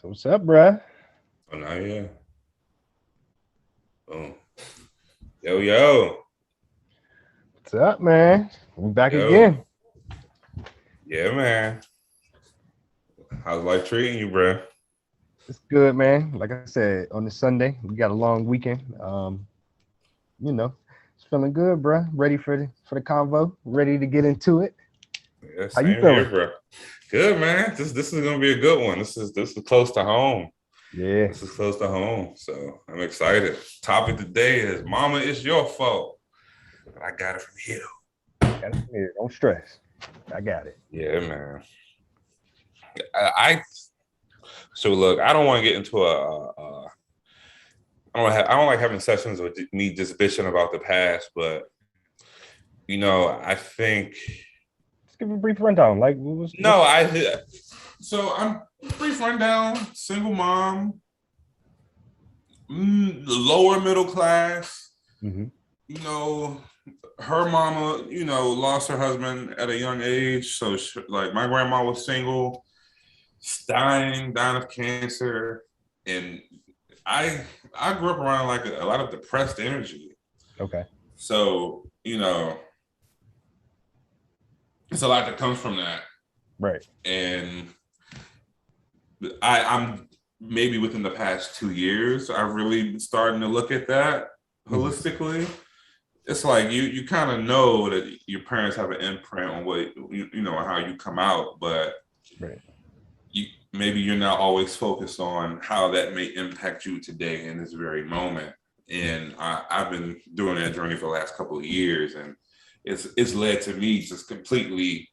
So what's up, bruh? Oh, no, yeah. Boom. Yo, yo, What's up, man? We back yo. again. Yeah, man. How's life treating you, bro? It's good, man. Like I said, on this Sunday, we got a long weekend. You know, it's feeling good, bruh. Ready for the convo. Ready to get into it. Yeah, How you same here, feeling? bro. Good, man. This is gonna be a good one. This is close to home. Yeah, This is close to home, so I'm excited. Topic today is "Mama, it's your fault," but I got it from you. got it. Yeah, don't stress. I got it. Yeah, man. I so look. I don't want to get into I don't like having sessions with me just bitching about the past, but I think Let's give a brief rundown. Like, what was no, what's I'm brief rundown, single mom, lower middle class. hmm You know, her mama, lost her husband at a young age. So, like, my grandma was single, dying of cancer, and I I grew up around like a lot of depressed energy. okay, So, it's a lot that comes from that, right. and I'm maybe within the past 2 years, I've really been starting to look at that hmm holistically. It's like you kind of know that your parents have an imprint on what how you come out, but Right. you maybe you're not always focused on how that may impact you today in this very moment. Mhm. And I've been doing that journey for the last couple of years, and it's led to me just completely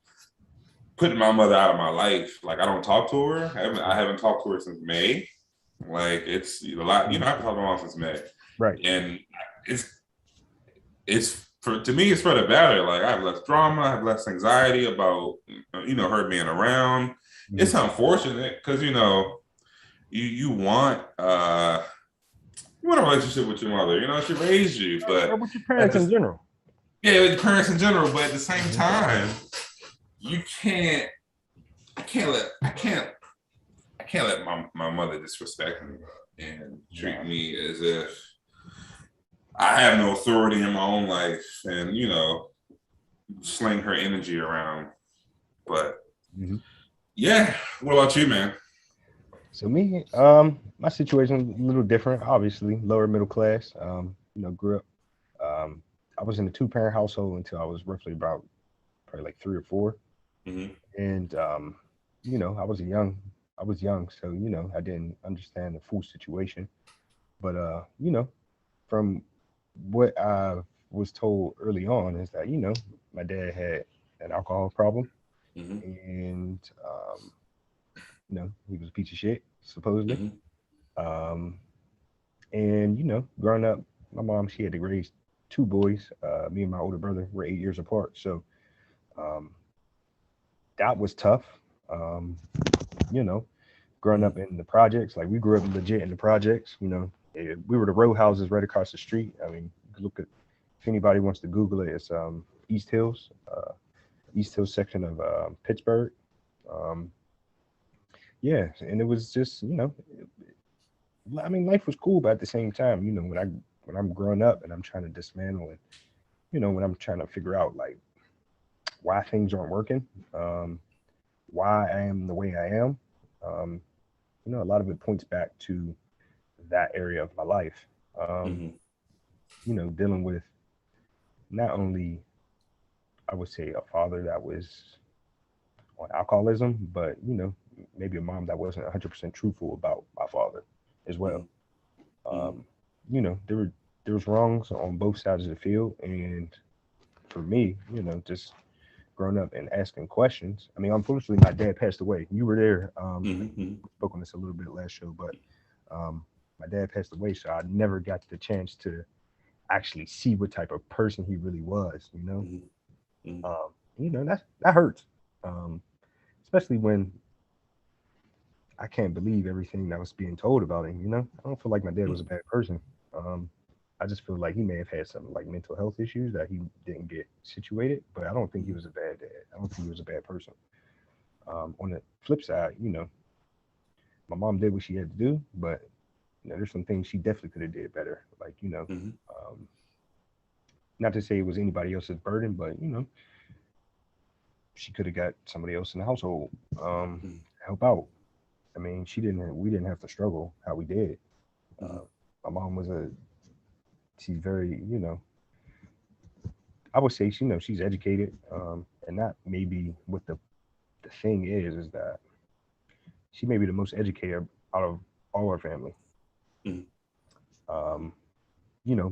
putting my mother out of my life. Like, I don't talk to her. I haven't talked to her since May. Like, it's a lot. I Mhm. haven't talked to my mom since May, Right. and it's it's for to me it's for the better. Like, I have less drama, I have less anxiety about her being around. hmm It's unfortunate because you want a relationship with your mother. She raised you, Or but with your at parents in this general. yeah, with your parents in general. But at the same hmm time, you can't. I can't let my mother disrespect me and treat Nah. me as if I have no authority in my own life, and sling her energy around. But hmm yeah, what about you, man? So me, my situation a little different. Obviously, lower middle class. Grew up. Um, I was in a two-parent household until I was roughly about probably like three or four, Mm-hmm. and I was young. I was young, so I didn't understand the full situation. But from what I was told early on is that my dad had an alcohol problem, Mm-hmm. and he was a piece of shit supposedly. Mm-hmm. Um, And growing up, my mom she had to raise two boys. Me and my older brother were 8 years apart, so um, that was tough. Um, you know, growing up in the projects, like we grew up legit in the projects. We were the row houses right across the street. I mean, you could look at if anybody wants to Google it, it's East Hills, East Hills section of Pittsburgh. Um, yeah, and it was just I mean, life was cool, but at the same time, when I'm growing up and I'm trying to dismantle it when I'm trying to figure out like why things aren't working, um, why I am the way I am, um, a lot of it points back to that area of my life. Um, Mm-hmm. Dealing with not only, I would say, a father that was on alcoholism, but, maybe a mom that wasn't 100% truthful about my father as well. Mm-hmm. Um, there was wrongs on both sides of the field. And for me, just growing up and asking questions. I mean, unfortunately, my dad passed away. You were there. Mm-hmm. We spoke on this a little bit last show, but my dad passed away, so I never got the chance to actually see what type of person he really was. Mm-hmm. That hurts, um, especially when I can't believe everything that was being told about him. I don't feel like my dad was a bad person. Um, I just feel like he may have had some like mental health issues that he didn't get situated, but I don't think he was a bad dad. I don't think he was a bad person. On the flip side, my mom did what she had to do, but there's some things she definitely could have did better. Like, Mm-hmm. not to say it was anybody else's burden, but she could have got somebody else in the household Mm-hmm. help out. I mean, we didn't have to struggle how we did. Mm-hmm. My mom she's very, I would say she's educated, and not maybe what the thing is that she may be the most educated out of all our family. Mm-hmm. Um,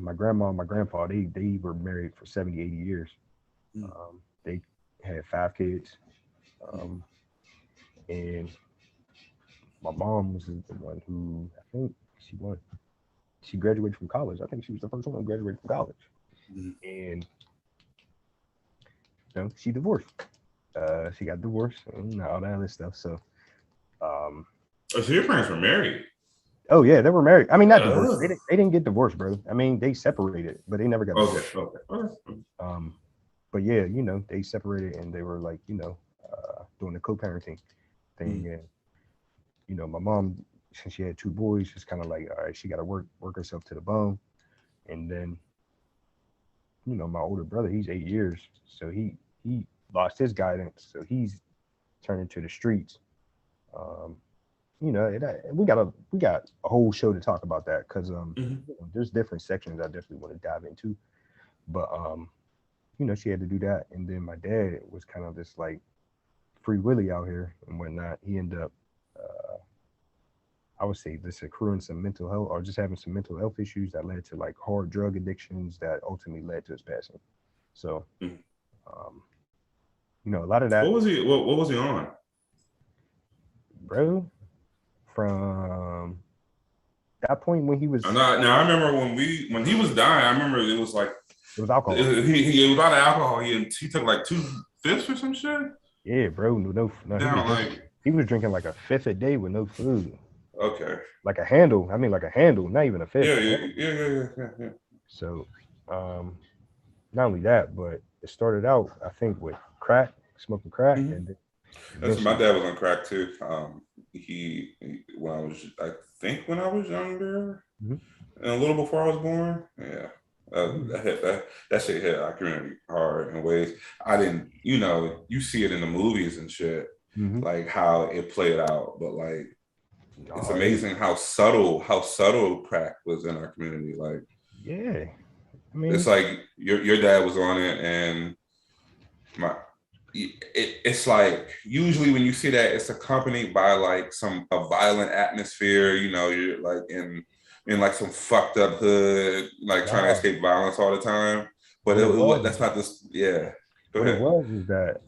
my grandma and my grandpa, they were married for 70, 80 years. They had 5 kids. Mm-hmm. Um, and my mom was the one who I think she won. She graduated from college. I think she was the first one who graduated from college. Mm-hmm. And she divorced. She got divorced and all that other stuff. So, um, Oh, so your parents were married? oh yeah, they were married. I mean, not divorced. Oh. They didn't get divorced, bro. I mean, they separated, but they never got Okay. divorced. Okay. Um, but yeah, they separated and they were like, doing the co-parenting thing. Mm-hmm. And my mom, since she had 2 boys, just kind of like, all right, she got to work herself to the bone. And then, my older brother, he's 8 years, so he lost his guidance, so he's turned into the streets. Um, we got a whole show to talk about that because Mm-hmm. there's different sections I definitely want to dive into, but she had to do that, and then my dad was kind of this like free willy out here and whatnot. He ended up, uh, I would say, this accruing some mental health or just having some mental health issues that led to like hard drug addictions that ultimately led to his passing. So, Mm-hmm. um, a lot of that, What was he on? bro, from that point when he was, Now I remember when he was dying. I remember it was like it was alcohol. he was out of alcohol. He took like 2 fifths or some shit. Yeah, bro, no, Down like he was drinking like a fifth a day with no food, okay. like a handle. I mean, like a handle, not even a fifth. Yeah, A yeah, handle. yeah, yeah, yeah, yeah, yeah. So, not only that, but it started out, I think, with crack, smoking crack, Mm-hmm. and then Listen, my eventually, dad was on crack too. When I think when I was younger, Mhm. and a little before I was born, yeah. Mhm. That shit hit our community hard in ways I didn't. You see it in the movies and shit, Mhm. like how it played out. But like, it's Oh, amazing how subtle crack was in our community. Like, yeah. I it's mean, like your dad was on it, and my it's like usually when you see that it's accompanied by like a violent atmosphere. You're like in like some fucked up hood, like trying to nah. escape violence all the time. But What it was, that's not this. Yeah, go what it ahead. was is that,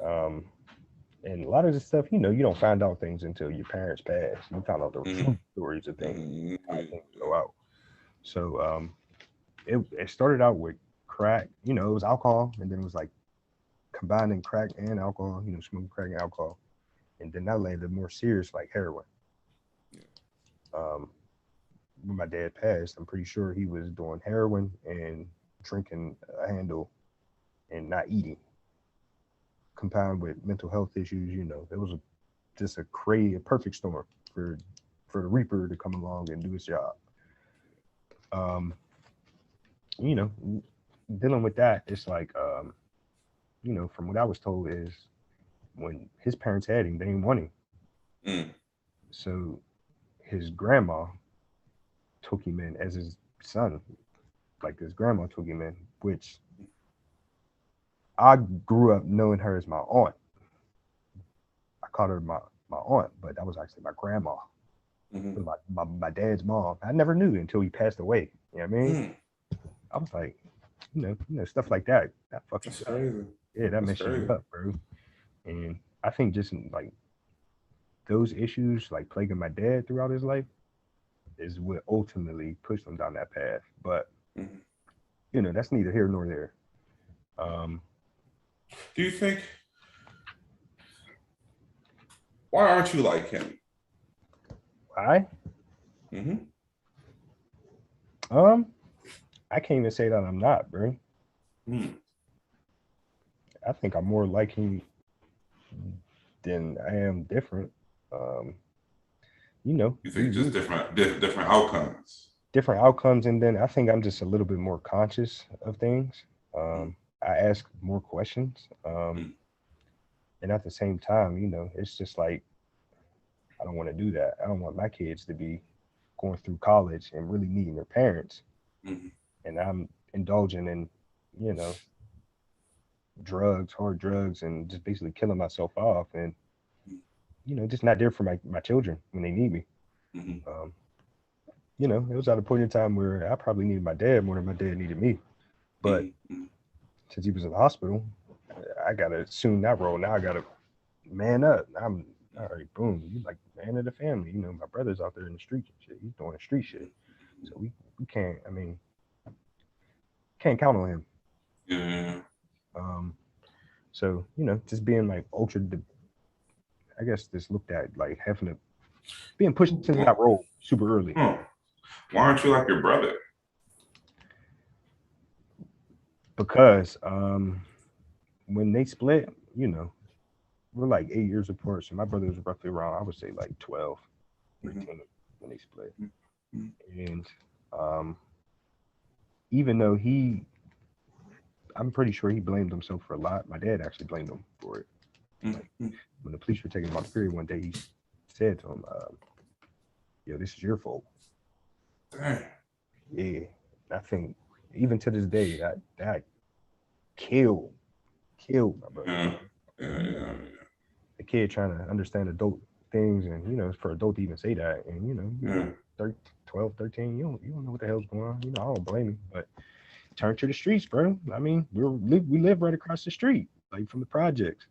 and a lot of this stuff, you don't find out things until your parents pass. You found out the Mm-hmm. true stories of things, how Mm-hmm. things go out. So, it started out with crack. It was alcohol, and then it was like combining crack and alcohol. Smoking crack and alcohol, and then that landed more serious like heroin. Um, when my dad passed, I'm pretty sure he was doing heroin and drinking a handle and not eating, combined with mental health issues. It was just a perfect storm for the Reaper to come along and do his job. Um, you know, Dealing with that, it's like, from what I was told is when his parents had him, they didn't want him. Mm-hmm. So his grandma took him in as his son, like his grandma took him in, which I grew up knowing her as my aunt. I called her my aunt, but that was actually my grandma. Mm-hmm. My dad's mom. I never knew until he passed away. You know what I mean? Mm-hmm. I was like, stuff like that. That fucks That's you up. crazy. Yeah, that That's messes you crazy. up, bro. And I think just like those issues, like plaguing my dad throughout his life, is what ultimately pushed him down that path. But Mm-hmm. that's neither here nor there. Um, Do you think why aren't you like him? I Mm-hmm. um, I can't even say that I'm not, bro. Mm-hmm. I think I'm more like him than I am different. Um, you know, You think just different outcomes? different outcomes, and then I think I'm just a little bit more conscious of things. Mm, I ask more questions, mm, and at the same time, you know, it's just like I don't want to do that. I don't want my kids to be going through college and really needing their parents, mm, and I'm indulging in, you know, drugs, hard drugs, and just basically killing myself off, and you know, just not there for my children when they need me. mm, Um, you know, it was at a point in time where I probably needed my dad more than my dad needed me. But mm, mm. since he was in the hospital, I gotta assume that role. Now I gotta man up. I'm all right, boom. You like man of the family. You know, my brother's out there in the streets and shit. He's doing street shit. So we can't, I mean, can't count on him. Yeah. Um, so, you know, just being like I guess just looked at like having to being pushed into that Well, role super early. huh. Why aren't you like your brother? Because when they split, you know, we're like 8 years apart. So my brother was roughly around, I would say like 12, Mhm, 13 when they split. mhm, And um, even though I'm pretty sure he blamed himself for a lot. My dad actually blamed him for it. mhm, Like mhm. when the police were taking him out the period one day, he said to him, "Yo, this is your fault." Dang. Yeah, I think even to this day that killed killed my brother. Yeah. Yeah. You know, Yeah. the kid trying to understand adult things, and you know, for adult to even say that, and you know, Yeah. 13, 12, 13, you don't know what the hell's going on. You know, I don't blame him, but turn to the streets, bro. I mean, we live right across the street, like from the projects.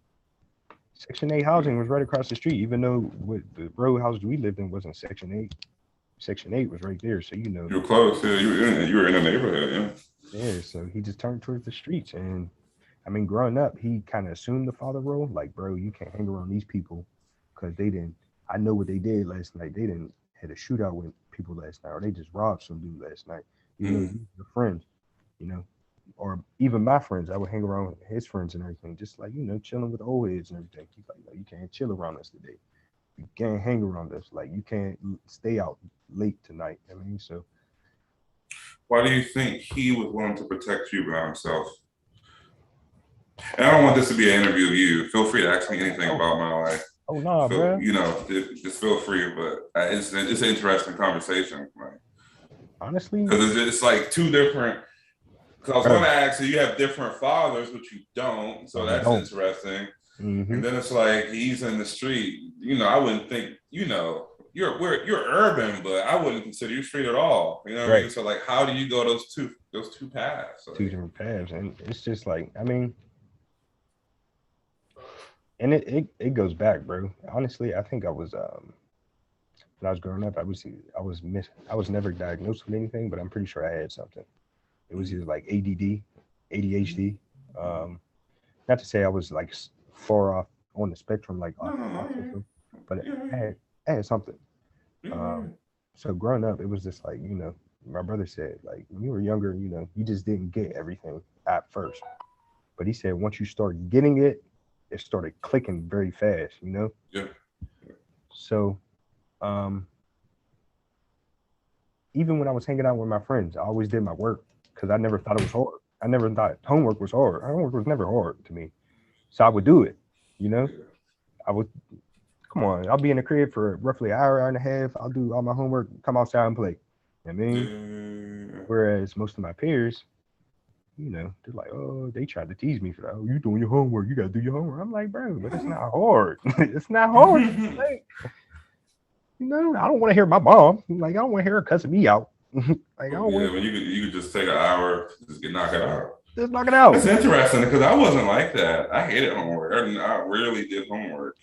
Section 8 Yeah. housing was right across the street, even though the row house we lived in wasn't Section 8. Section 8 was right there. So, you know, You were close. Yeah. You were in the neighborhood. Yeah. yeah. So he just turned towards the streets. And I mean, growing up, he kind of assumed the father role. Like, bro, you can't hang around these people because they didn't. I know what they did last night. They didn't had a shootout with people last night, or they just robbed some dude last night. Even though Mm, you your friends, you know, or even my friends, I would hang around with his friends and everything, just like you know, chilling with the old heads and everything. He's like, no, you can't chill around us today. You can't hang around us. Like you can't stay out late tonight. I mean, so why do you think he was willing to protect you by himself? And I don't want this to be an interview of you. Feel free to ask me anything oh about my life. oh nah, Feel, bro. you know, just feel free. But it's an interesting conversation, like, Honestly, because it's like two different. Because I was going bro, to ask, so you have different fathers, but you don't. So we that's don't. interesting. Mm-hmm. And then it's like he's in the street. You know, I wouldn't think. You know, you're urban, but I wouldn't consider you street at all. You know what I Right. mean? So like, how do you go those two paths? Two Like, different paths, and it's just like I mean, and it goes back, bro. Honestly, I think I was when I was growing up, I was never diagnosed with anything, but I'm pretty sure I had something. It was either like ADD, ADHD. Um, Not to say I was like far off on the spectrum like no, no, no, autism, but yeah, I had something. yeah, Um, so growing up, it was just like you know, my brother said like when you were younger, you know, you just didn't get everything at first, but he said once you start getting it, it started clicking very fast, you know. yeah, So um, even when I was hanging out with my friends, I always did my work because I never thought it was hard. I never thought homework was hard. Homework was never hard to me, so I would do it, you know. yeah, I would come on, I'll be in the crib for roughly an hour, hour and a half. I'll do all my homework, come outside and play. You know what I mean? yeah. Whereas most of my peers, you know, they're like, oh, they tried to tease me for that. Oh, you doing your homework. You got to do your homework. I'm like, bro, but it's not hard. It's not hard. Like, you know, I don't want to hear my mom. Like, I don't want to hear her cussing me out. Like, I Oh, don't yeah, want but you could just take an hour, just get knock it out. to just knock it out. That's interesting because I wasn't like that. I hated homework. I rarely did homework.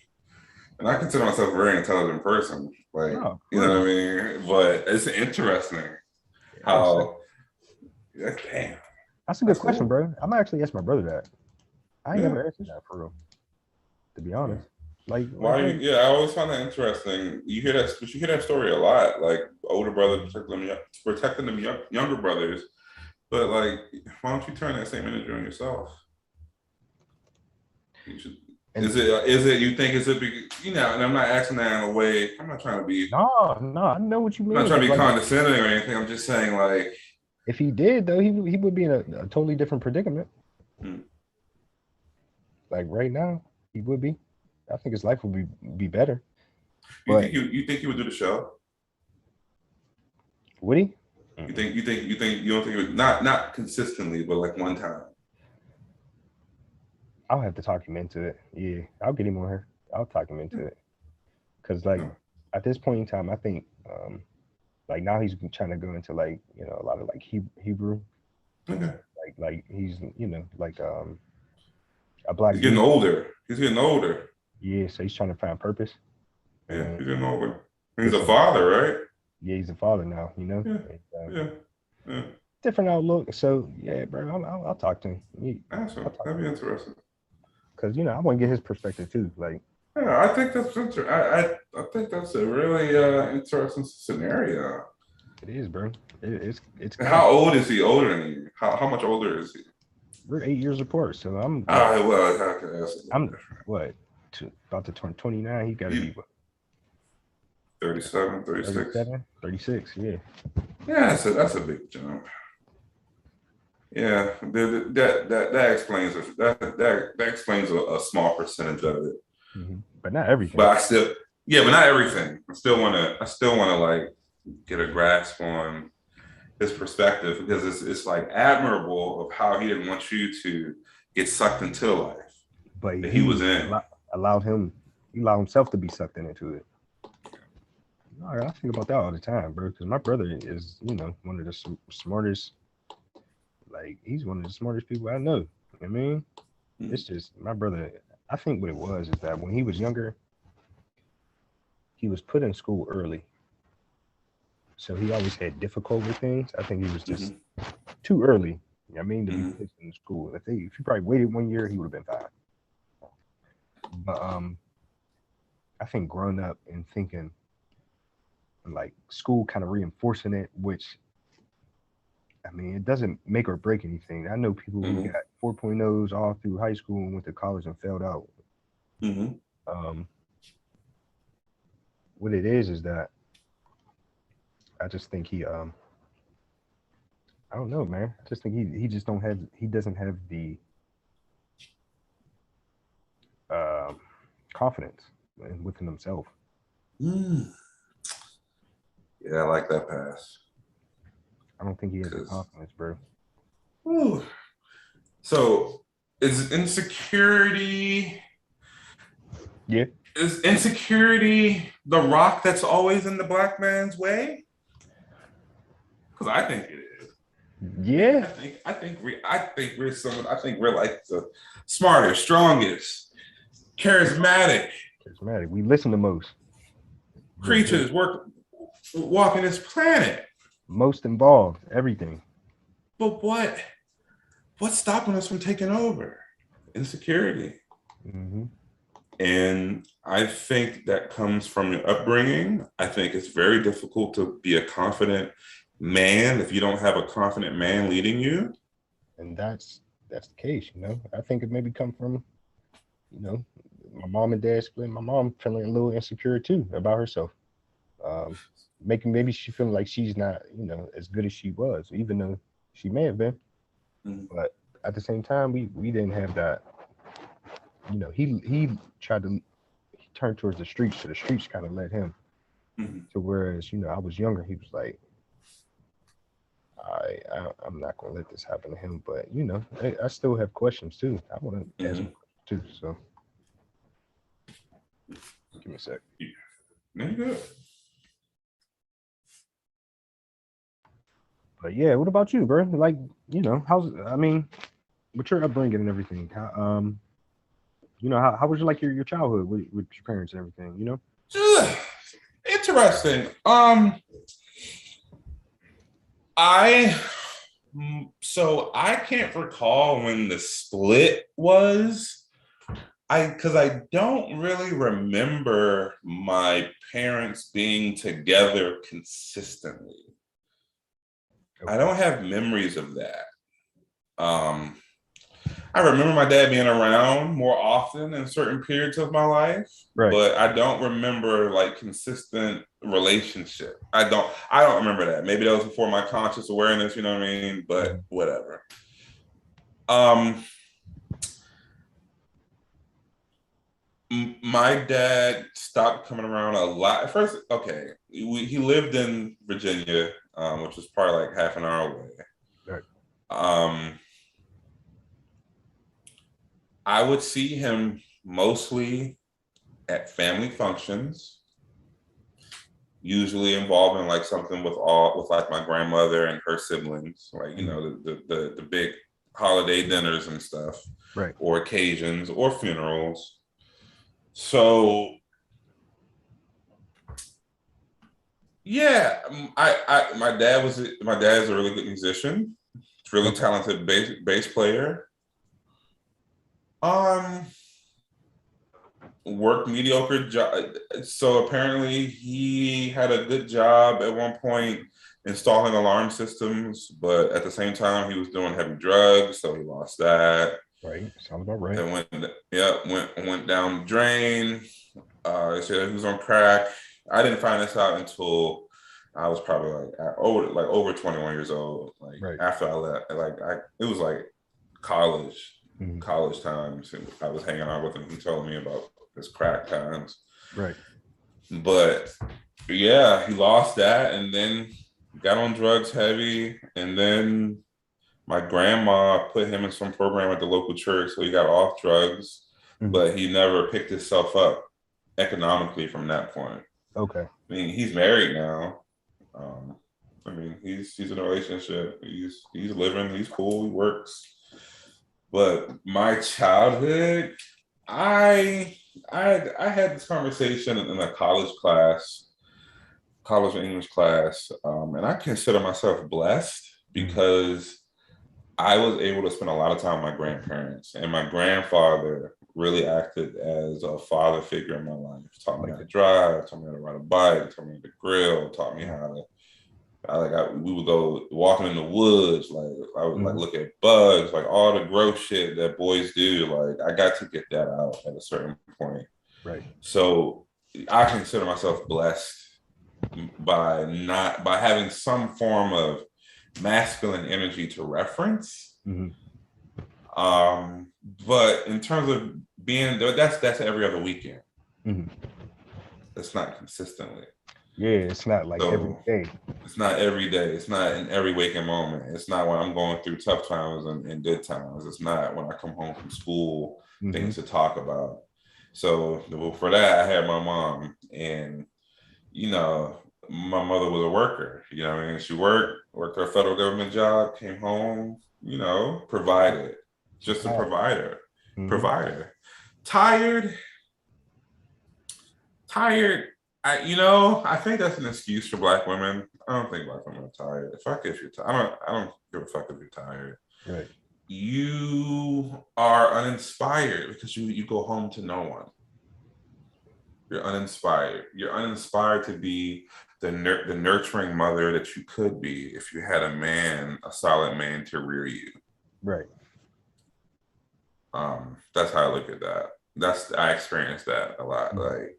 And I consider myself a very intelligent person. No, Like, of you know course. what I mean? But it's interesting Yeah, how, damn, that's a good that's question, cool. bro. I might actually ask my brother that. I ain't Yeah. never answered that for real, to be Yeah. honest. Like, Why? bro, Yeah, I always find that interesting. You hear that, but you hear that story a lot. Like older brothers protecting them younger brothers. But like, why don't you turn that same energy on yourself? You should. And Is it you think you know, and I'm not asking that in a way, no, no, I know what you I'm not mean, trying but to be like condescending or anything. I'm just saying like if he did though, he would be in a totally different predicament. hmm, Like right now, he would be. I think his life would be better. But you think you would do the show? would he? You don't think it would not consistently, but like one time. I'll have to talk him into it. Yeah, I'll get him on here. I'll talk him into it. Cause like No. at this point in time, I think like now he's trying to go into like a lot of like Hebrew, Okay. like he's like a black He's getting dude. older. He's getting older. Yeah, so he's trying to find purpose. Yeah, And he's getting older. He's get a some. father, right? Yeah, he's a father now. Yeah, And, yeah, yeah. different outlook. So yeah, bro, I'll talk to him. I'll Awesome. talk That'd to be him interesting. because I want to get his perspective too. Like Yeah, I think that's I think that's a really interesting scenario. it is, bro. It's kind of How old is he older than you? How much older is he? we're 8 years apart. So I'm what Ah, well, I can ask a little I'm different. what about to turn 29. He got to be You what 37, 36. 37, 36. Yeah. Yeah, that's a big jump. Yeah, that explains that explains a small percentage of it. But not everything. But but not everything. I still wanna like get a grasp on his perspective because it's like admirable of how he didn't want you to get sucked into the life But that he was in. allowed him, he allowed himself to be sucked into it. I think about that all the time, bro. Because my brother is, one of the smartest. Like he's one of the smartest people I know. I mean, it's just my brother. I think what it was is that when he was younger, he was put in school early, so he always had difficult with things. I think he was just too early. I mean, to be placed in school. If he probably waited 1 year, he would have been fine. But I think growing up and thinking like school kind of reinforcing it, which I mean, it doesn't make or break anything. I know people who got 4.0s all through high school and went to college and failed out. Um, what it is that I just think I don't know, man. I just think he doesn't have the confidence within himself. Yeah, I like that pass. I don't think he has the confidence, bro. Whew. So is insecurity Yeah. is insecurity the rock that's always in the black man's way? Because I think it is. Yeah. I think we're like the smartest, strongest, charismatic We listen the most. creatures walking this planet. Most involved, everything. But what's stopping us from taking over? Insecurity. And I think that comes from your upbringing. I think it's very difficult to be a confident man if you don't have a confident man leading you. And that's the case, I think it maybe come from, my mom and dad split. My mom feeling a little insecure too about herself. Making maybe she feeling like she's not, as good as she was, even though she may have been. But at the same time, we didn't have that. He tried to turn towards the streets, so the streets kind of led him to whereas I was younger. He was like, I'm not gonna let this happen to him. But I still have questions too. I want to ask him too. So give me a sec. There you go. But yeah, what about you, bro? Like, with your upbringing and everything, how was your childhood with your parents and everything, Interesting. I can't recall when the split was. Because I don't really remember my parents being together consistently. Okay. I don't have memories of that. I remember my dad being around more often in certain periods of my life, Right. but I don't remember like consistent relationship. I don't remember that. Maybe that was before my conscious awareness, you know what I mean? But Mhm. whatever. Um my dad stopped coming around a lot. At first, okay, he lived in Virginia, which was probably like half an hour away. Right. Um, I would see him mostly at family functions, usually involving like something with like my grandmother and her siblings, like you Mhm. know the big holiday dinners and stuff, Right. or occasions or funerals. So yeah, my dad's a really good musician. He's a really Okay. talented bass player. Um, Worked mediocre job. So apparently he had a good job at one point installing alarm systems, but at the same time he was doing heavy drugs, so he lost that. Right. Sounds about right. And went down the drain. He said he was on crack. I didn't find this out until I was probably over 21 years old. Like Right. after I left, it was like college Mhm. college times. And I was hanging out with him. He told me about his crack times. Right. But yeah, he lost that and then got on drugs heavy. And then my grandma put him in some program at the local church, so he got off drugs, Mhm. but he never picked himself up economically from that point. Okay. I mean, he's married now. Um, I mean, he's in a relationship. He's living. He's cool. He works. But my childhood, I I had this conversation in a college English class, and I consider myself blessed Mhm. because I was able to spend a lot of time with my grandparents, and my grandfather really acted as a father figure in my life. Taught me Like how to that. drive, taught me how to ride a bike, taught me how to grill, taught me Mhm. how to. We would go walking in the woods, like I would like Mhm. look at bugs, like all the gross shit that boys do. Like I got to get that out at a certain point. Right. So I consider myself blessed by having some form of masculine energy to reference. Mhm. Um, but in terms of being there, that's every other weekend. Mhm. That's not consistently. Yeah, it's not like every So day. it's not every day. It's not in every waking moment. It's not when I'm going through tough times and good times. It's not when I come home from school, Mhm. things to talk about. So for that, I had my mom, and you know, my mother was a worker. You know, what I mean, she worked her federal government job, came home, provided, just a Right. Mhm. provider. Tired, tired. I think that's an excuse for Black women. I don't think Black women are tired. Fuck if you're tired. I don't give a fuck if you're tired. Right. You are uninspired because you go home to no one. You're uninspired. You're uninspired to be the nurturing mother that you could be if you had a solid man to rear you. Right. That's how I look at that. I experience that a lot. Mhm.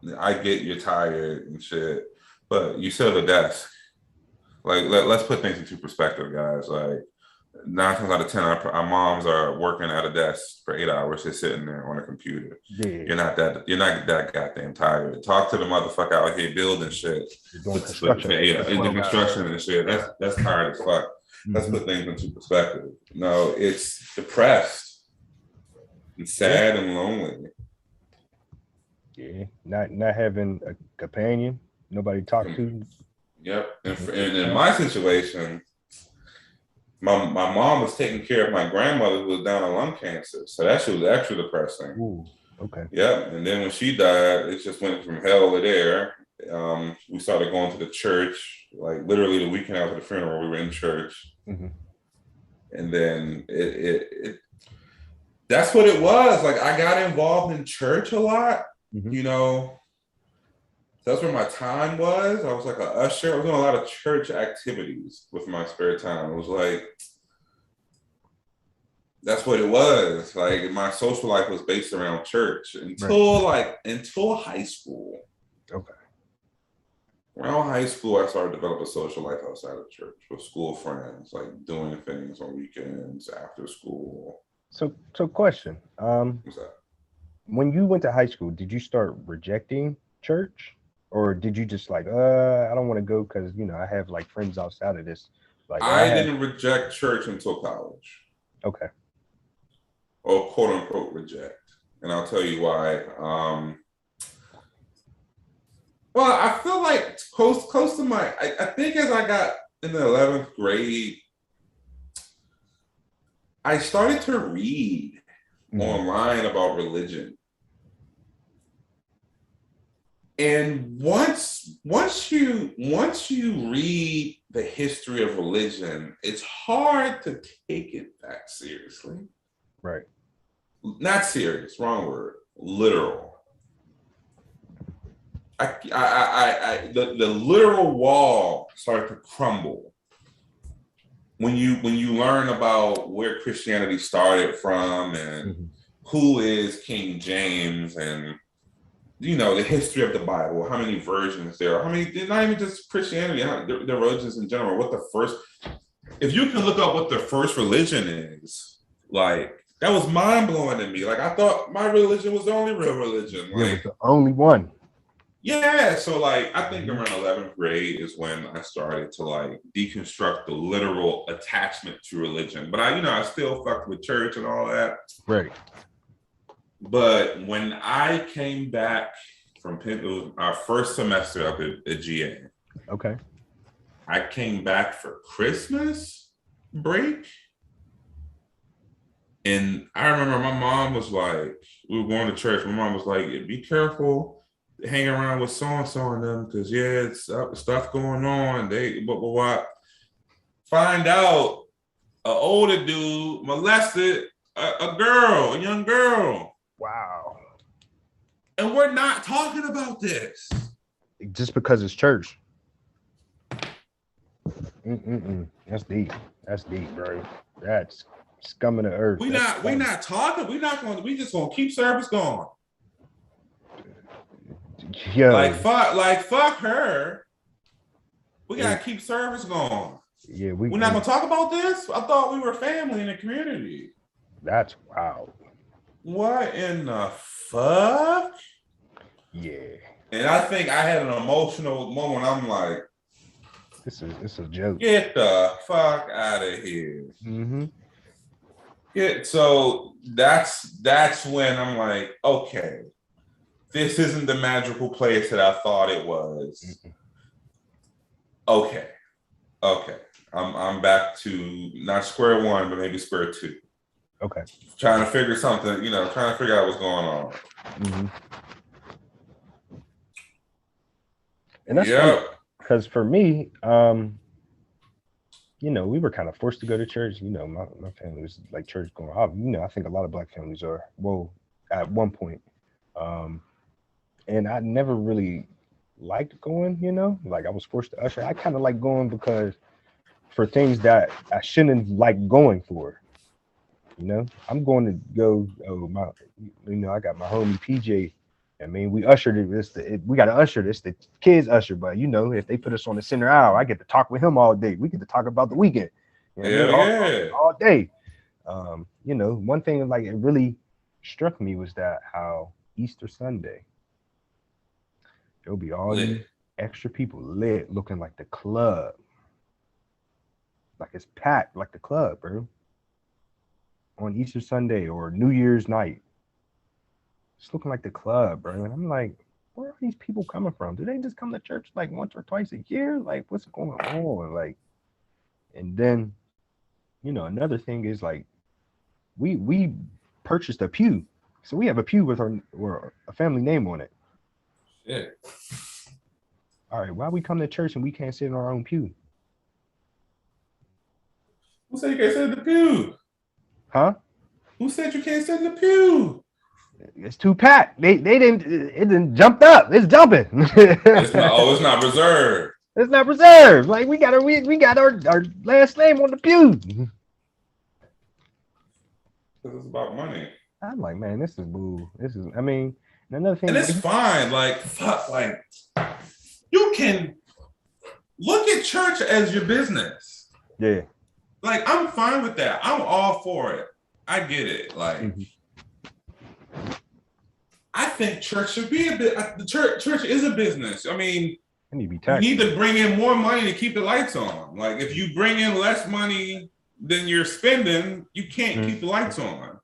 Like I get you're tired and shit, but you sit at a desk. Like let's put things into perspective, guys. Like 9 times out of 10, our moms are working at a desk for 8 hours, just sitting there on a computer. Yeah. You're not that goddamn tired. Talk to the motherfucker out here building shit You're doing for construction eight for in the 12 hours. construction and shit. That's tired as fuck. Let's Mhm. put things into perspective. No, it's depressed and Yeah. sad and lonely. Yeah. Not having a companion, nobody to talk to. Yep. Mhm. And in my situation, my mom was taking care of my grandmother who was down with lung cancer. So that shit was extra depressing. Ooh. Okay. Yep. And then when she died, it just went from hell to there. We started going to the church, like literally the weekend after the funeral, we were in church. Mhm. And then it that's what it was. Like I got involved in church a lot, Mhm. you know. That's where my time was. I was like an usher. I was doing a lot of church activities with my spare time. It was like That's what it was. Like my social life was based around church until high school. Okay. Around high school, I started to develop a social life outside of church with school friends, like doing things on weekends after school. So question. What's that? When you went to high school, did you start rejecting church, or did you just like, I don't want to go because I have like friends outside of this. Like I didn't reject church until college. Okay. Or quote unquote reject, and I'll tell you why. Well, I feel like close to my. I think as I got in the 11th grade, I started to read online about religion. And once you read the history of religion, it's hard to take it that seriously. Right. Not serious, wrong word. Literal. The literal wall started to crumble when you learn about where Christianity started from and who is King James and the history of the Bible, how many versions there are, how many, not even just Christianity, the religions in general, if you can look up what the first religion is, like that was mind blowing to me. Like I thought my religion was the only real religion. Like, it was the only one. Yeah, so like I think around 11th grade is when I started to like deconstruct the literal attachment to religion. But I still fucked with church and all that. Right. But when I came back from Penn, it was our first semester up at GA. Okay. I came back for Christmas break. And I remember my mom was like, we were going to church. My mom was like, be careful hang around with so-and-so and them because it's stuff going on. What? Find out an older dude molested a young girl. Wow. And we're not talking about this. Just because it's church. That's deep. That's deep, bro. That's scum of the earth. We just gonna keep service going. Yo. Like fuck her. We gotta keep service going. Yeah, we're not gonna talk about this. I thought we were family in the community. That's wild. What in the fuck? Yeah. And I think I had an emotional moment. I'm like, this is a joke. Get the fuck out of here. So that's when I'm like, okay. This isn't the magical place that I thought it was. Okay. I'm back to not square one, but maybe square two. Okay. Trying to figure something, trying to figure out what's going on. And that's because for me, we were kind of forced to go to church. My family was like church going off. I think a lot of Black families are. Well, at one point. And I never really liked going, like I was forced to usher. I kind of like going because for things that I shouldn't like going for, I'm going to go, I got my homie PJ. I mean, we ushered it. We got to usher this, the kids usher, but if they put us on the center aisle, I get to talk with him all day. We get to talk about the weekend. All day. One thing like it really struck me was that how Easter Sunday, there'll be all these extra people lit looking like the club. Like it's packed like the club, bro. On Easter Sunday or New Year's night. It's looking like the club, bro. And I'm like, where are these people coming from? Do they just come to church like once or twice a year? Like, what's going on? Like, and then, another thing is like, we purchased a pew. So we have a pew with or a family name on it. Yeah. All right, why we come to church and we can't sit in our own pew? Who said you can't sit in the pew? Huh? Who said you can't sit in the pew? It's too packed. It didn't jumped up. It's jumping. It's not reserved. It's not reserved. Like we got our last name on the pew. because it's about money. I'm like, man, this is boo. This is, I mean, and another And thing, it's fine. Like, fuck, like, you can look at church as your business. yeah, Like, I'm fine with that. I'm all for it. I get it. Like, I think church should be a bit. The church is a business. I mean, I need to be you taxed. need to bring in more money to keep the lights on. Like, if you bring in less money than you're spending, you can't keep the lights on.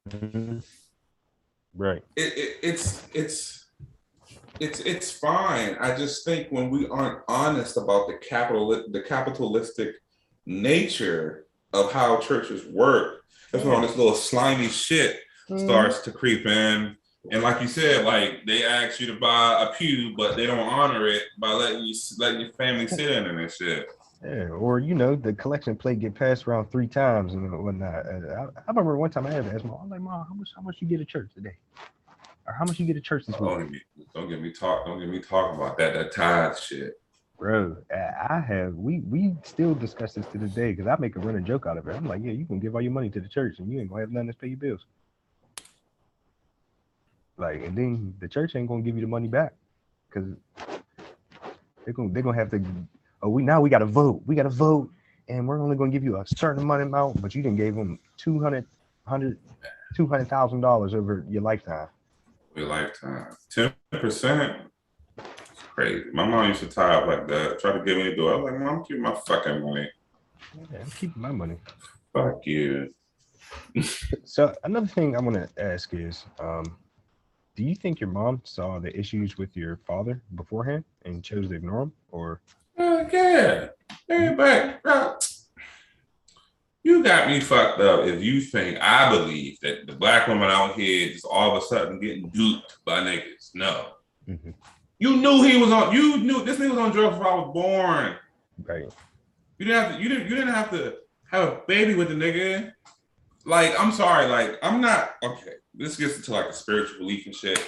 Right. It's fine. I just think when we aren't honest about the capitalistic nature of how churches work, that's when all this little slimy shit starts to creep in. And like you said, like they ask you to buy a pew, but they don't honor it by letting your family sit in and shit. Yeah, or the collection plate get passed around 3 times and whatnot. I remember one time I had to ask Mom, I'm like, Mom, how much you get at church today? Or how much you get at church this week? Don't get me talking about that tithe shit. Bro, we still discuss this to this day because I make a running joke out of it. I'm like, yeah, you can give all your money to the church and you ain't gonna have nothing to pay your bills. Like, and then the church ain't gonna give you the money back because they're gonna have to. Oh, we got to vote. We got to vote, and we're only gonna give you a certain money amount, but you didn't give them $200,000 over your lifetime. Your lifetime, 10%. Crazy. My mom used to tie up like that. Try to get me to do it. I was like, Mom, keep my fucking money. Yeah, I'm keeping my money. Fuck you. So another thing I want to ask is, do you think your mom saw the issues with your father beforehand and chose to ignore them, or? Yeah. Hey, but you got me fucked up if you think I believe that the black woman out here is all of a sudden getting duped by niggas. No. Mm-hmm. You knew this nigga was on drugs before I was born. Right. You didn't have to have a baby with the nigga. Like, I'm sorry, like, I'm not okay. This gets into like a spiritual belief and shit.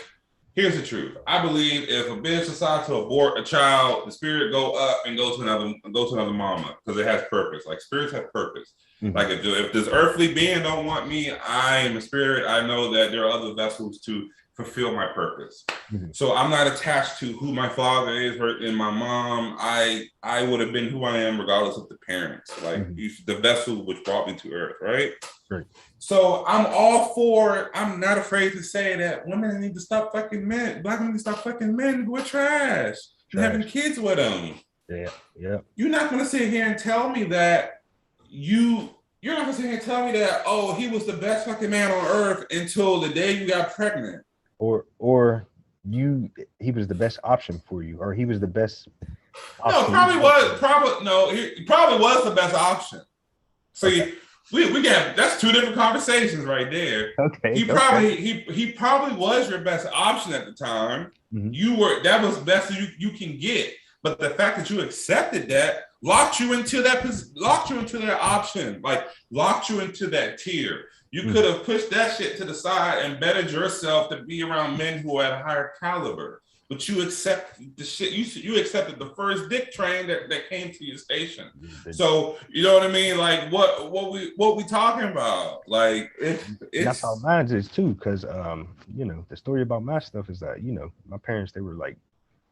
Here's the truth. I believe if a bitch decides to abort a child, the spirit go up and go to another mama because it has purpose. Like, spirits have purpose. Mm-hmm. Like, if this earthly being don't want me, I am a spirit. I know that there are other vessels to fulfill my purpose. Mm-hmm. So I'm not attached to who my father is and my mom. I would have been who I am regardless of the parents. Like, the vessel which brought me to earth, right? Right. So I'm all for it. I'm not afraid to say that women need to stop fucking men. Black women need to stop fucking men who are trash and having kids with them. Yeah. You're not gonna sit here and tell me that you're not gonna sit here and tell me that, oh, he was the best fucking man on earth until the day you got pregnant. Or he was the best option for you, or he was the best option. He probably was the best option. See, okay. We got that's two different conversations right there. Okay. He probably was your best option at the time. Mm-hmm. That was best you can get. But the fact that you accepted that locked you into that option, like locked you into that tier. You could have pushed that shit to the side and bettered yourself to be around men who are at a higher caliber. But you accept the shit. You accepted the first dick train that came to your station. So you know what I mean? Like what we talking about? Like it's that's how mine is too. Because the story about my stuff is that my parents, they were like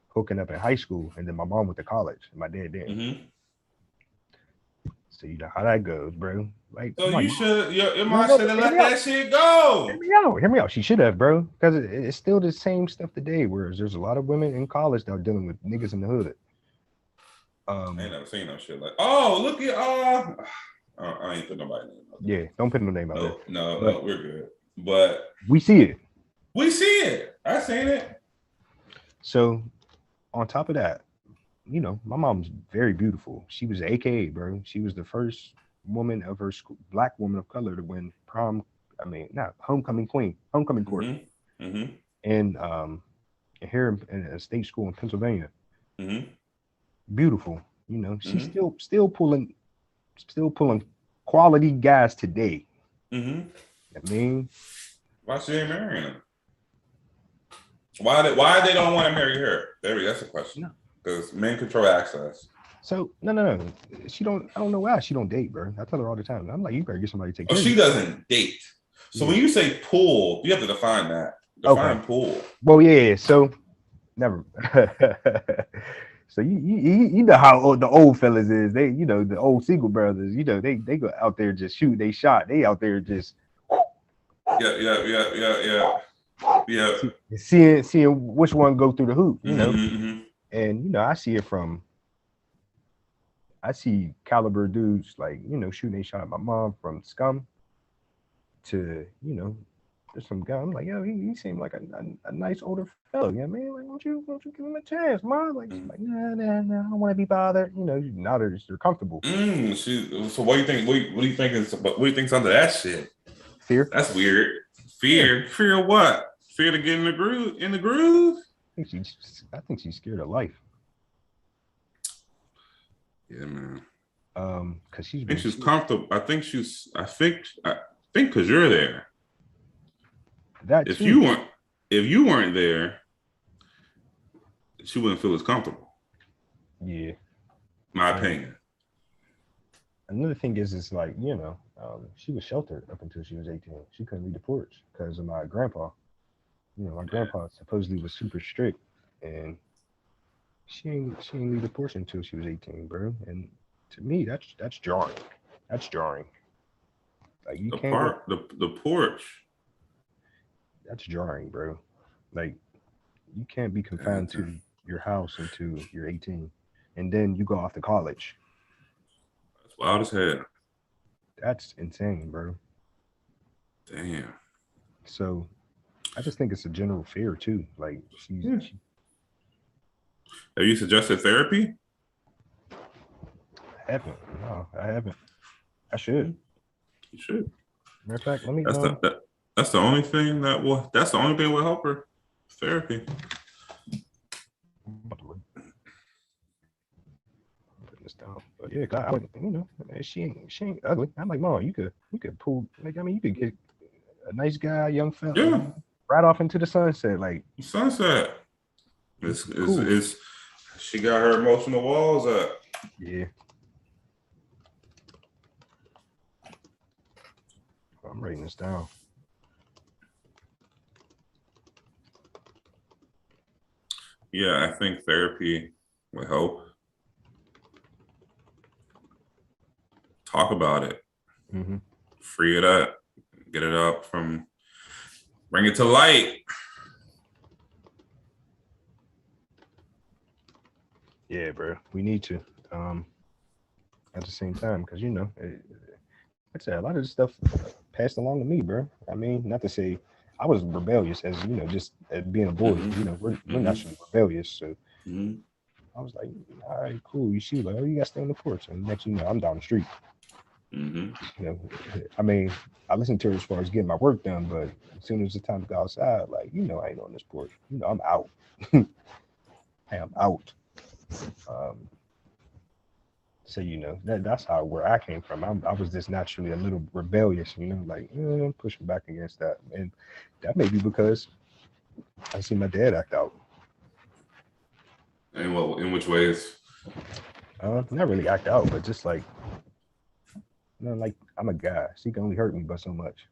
hooking up in high school, and then my mom went to college, and my dad didn't. Mm-hmm. So you know how that goes, bro. Like, so your mom should have let that shit go. Hear me out. She should have, bro, because it's still the same stuff today. Whereas there's a lot of women in college that are dealing with niggas in the hood. I ain't never seen no shit like. Oh, look at I ain't put nobody name out there. Yeah, don't put no name out there. No, we're good. But we see it. I seen it. So, on top of that, my mom's very beautiful. She was an AKA, bro. She was the first woman of her school, black woman of color, to win homecoming queen, homecoming court. Mm-hmm. And here in a state school in Pennsylvania. Mm-hmm. Beautiful. She's still pulling quality guys today. Mm-hmm. I mean, why she ain't marrying him? Why they don't want to marry her? That's the question. No. Because men control access. So no. She don't. I don't know why she don't date, bro. I tell her all the time. I'm like, you better get somebody to take care of you. She doesn't date. So when you say pool, you have to define that. Define Okay. pool. Well, yeah. So never. So you know how old the old fellas is. They the old single brothers. They go out there just shoot. They shot. They out there just Yeah. seeing which one go through the hoop. Mm-hmm. And I see it from. I see caliber dudes like shooting a shot at my mom from scum to there's some guy. I'm like, yo, he seemed like a nice older fellow. Yeah, man. Like, won't you give him a chance, mom? Like, she's like, nah, I don't want to be bothered. Now they're comfortable. So what do you think? What do you think is? What do you think's under that shit? Fear. That's weird. Fear of what? Fear to get in the groove. In the groove. I think she's scared of life. Yeah, man. Cause she's. I think she's comfortable. I think because you're there. That if too. you weren't there, she wouldn't feel as comfortable. Yeah. My opinion. Another thing is like, she was sheltered up until she was 18. She couldn't leave the porch because of my grandpa. My grandpa supposedly was super strict, and she ain't leave the porch until she was 18, bro. And to me, that's jarring. That's jarring. Like you can't the porch. That's jarring, bro. Like you can't be confined to your house until you're 18, and then you go off to college. That's wild as hell. That's insane, bro. Damn. So, I just think it's a general fear too. Like Have you suggested therapy? I haven't. No, I haven't. I should. You should. Matter of fact, let me. That's the only thing that will. That's the only thing that will help her. Therapy. Putting this down, but yeah, I would, she ain't ugly. I'm like, Mom, you could pull. Like, I mean, you could get a nice guy, young fella, right off into the sunset. Like sunset. It's she got her emotional walls up. Yeah. I'm writing this down. Yeah, I think therapy would help. Talk about it. Mm-hmm. Free it up. Get it up bring it to light. Yeah, bro. We need to. At the same time, because I'd say a lot of this stuff passed along to me, bro. I mean, not to say I was rebellious as just as being a boy. We're naturally rebellious, so I was like, all right, cool. You see, like, oh, you got to stay on the porch, and next I'm down the street. I mean, I listen to her as far as getting my work done, but as soon as it's time to go outside, like I ain't on this porch. I'm out. Hey, I'm out. So that's where I came from. I was just naturally a little rebellious, like I'm pushing back against that, and that may be because I see my dad act out. And in which ways? Not really act out, but just like like I'm a guy, so he can only hurt me by so much.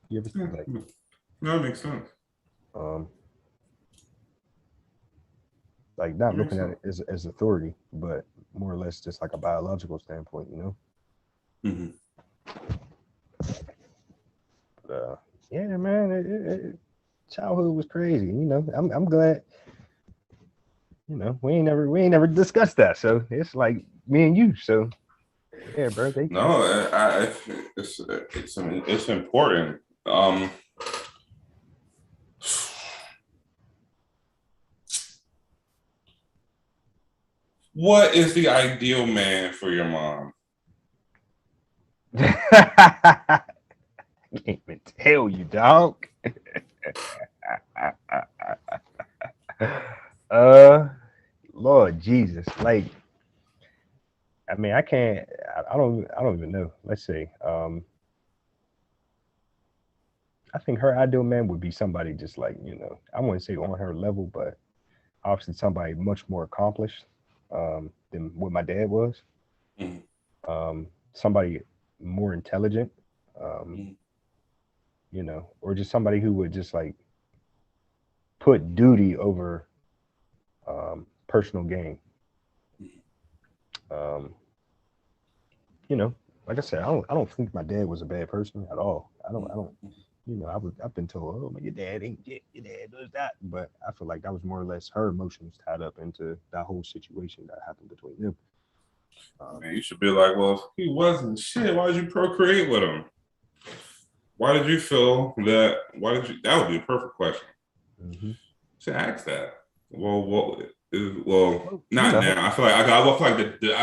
You ever see like? No, that makes sense. Like not looking at it as authority, but more or less just like a biological standpoint, Yeah, man, childhood was crazy. I'm glad. We ain't never discussed that, so it's like me and you. So yeah, bro. No, it's important. What is the ideal man for your mom? I can't even tell you, dog. Lord Jesus, like, I mean, I can't. I don't even know. Let's see. I think her ideal man would be somebody just like I wouldn't say on her level, but obviously somebody much more accomplished than what my dad was. Somebody more intelligent, you know, or just somebody who would just like put duty over personal gain. Um, you know, like I said, I don't think my dad was a bad person at all. I don't. You know, I've been told, oh, your dad ain't your dad does that, but I feel like that was more or less her emotions tied up into that whole situation that happened between them. Man, you should be like, well, if he wasn't shit, why did you procreate with him? Why did you feel that? Why did you? That would be a perfect question. Mm-hmm. Should ask that. Well, Well, not now. I feel like I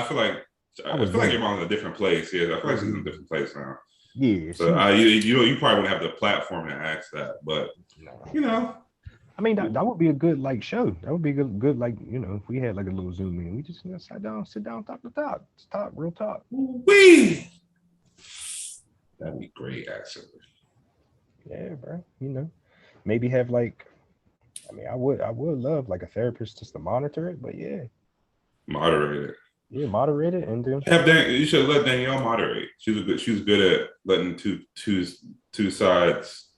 feel like I was your young. mom's in a different place. Yeah, I feel like she's in a different place now. Yeah, So you probably wouldn't have the platform to ask that, but you know, I mean, that would be a good like show. That would be good like, you know, if we had like a little Zoom meeting, we just, you know, sit down, talk to talk, just talk, real talk. That'd be great, actually. Yeah, bro. You know, maybe have like, I mean, I would love like a therapist just to monitor it, but yeah, Moderate it. yeah, moderate it and then You should let Danielle moderate. She's good at letting two sides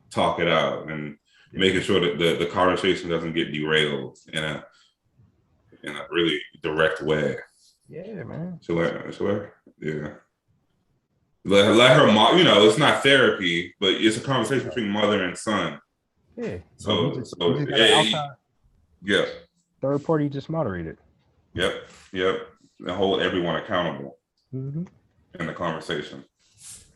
talk it out and making sure that the conversation doesn't get derailed in a really direct way. yeah, man. Yeah. Let her, you know, it's not therapy, but it's a conversation between mother and son. Yeah. So, we just got an outside yeah. third party just moderate it. Yep. And hold everyone accountable Mm-hmm. in the conversation.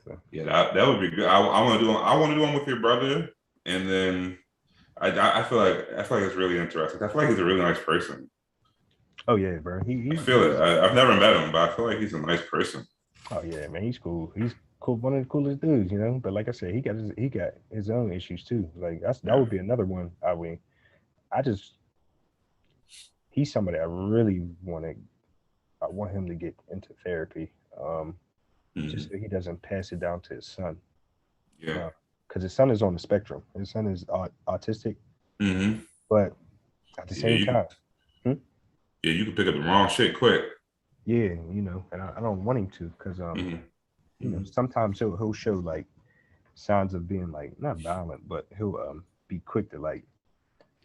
So. Yeah, that would be good. I want to do one with your brother, and then I feel like it's really interesting. I feel like he's a really nice person. Oh yeah, bro. I feel it. I've never met him, but I feel like he's a nice person. Oh yeah, man. He's cool. He's cool. One of the coolest dudes, you know. But like I said, he got his own issues too. Like that would be another one. He's somebody I really want to. I want him to get into therapy. Just so he doesn't pass it down to his son. Yeah. Because his son is on the spectrum. His son is autistic. Mm-hmm. But at the same time. Yeah, you can pick up the wrong shit quick. Yeah, you know, and I don't want him to because you know, sometimes he'll show like signs of being like not violent, but he'll be quick to like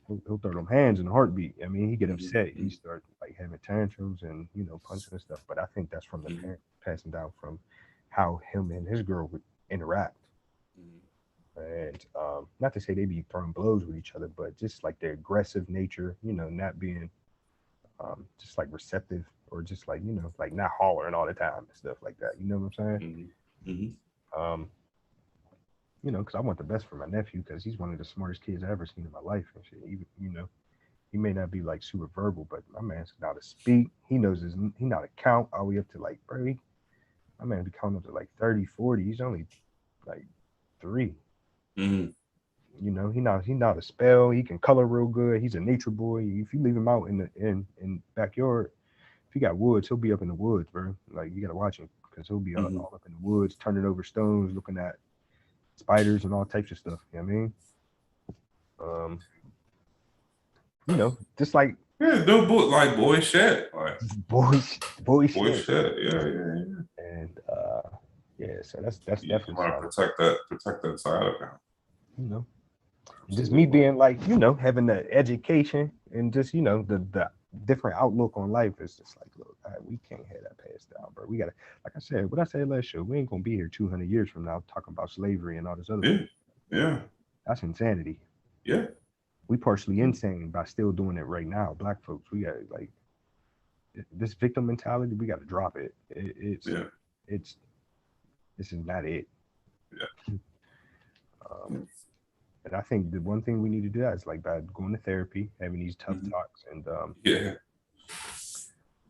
he'll throw them hands in a heartbeat. I mean, he get upset, he start like having tantrums and, you know, punching and stuff. But I think that's from the parent passing down from how him and his girl would interact. And not to say they be throwing blows with each other, but just like their aggressive nature, you know, not being just like receptive or just like, you know, like not hollering all the time and stuff like that. You know what I'm saying? You know, because I want the best for my nephew because he's one of the smartest kids I ever seen in my life and shit. Even, you know, he may not be like super verbal, but my man's know how to speak. He knows he know how to count all the way up to like, bro, my man be counting up to like 30, 40. He's only like 3. You know, he know how to spell. He can color real good. He's a nature boy. If you leave him out in backyard, if he got woods, he'll be up in the woods, bro. Like you gotta watch him because he'll be all up in the woods, turning over stones, looking at spiders and all types of stuff. You know what I mean? You know, just like no book like boy shit, like boy shit. Yeah. And yeah, so that's definitely want to protect that side of him. You know, just me being like, you know, having the education and just, you know, the different outlook on life is just like, look, we can't have that passed down, bro. We gotta, like I said, what I said last show, we ain't gonna be here 200 years from now talking about slavery and all this other. Yeah. That's insanity. Yeah. We partially insane by still doing it right now. Black folks, we got like this victim mentality. We got to drop it. This is not it. Yeah. And I think the one thing we need to do is like by going to therapy, having these tough talks, and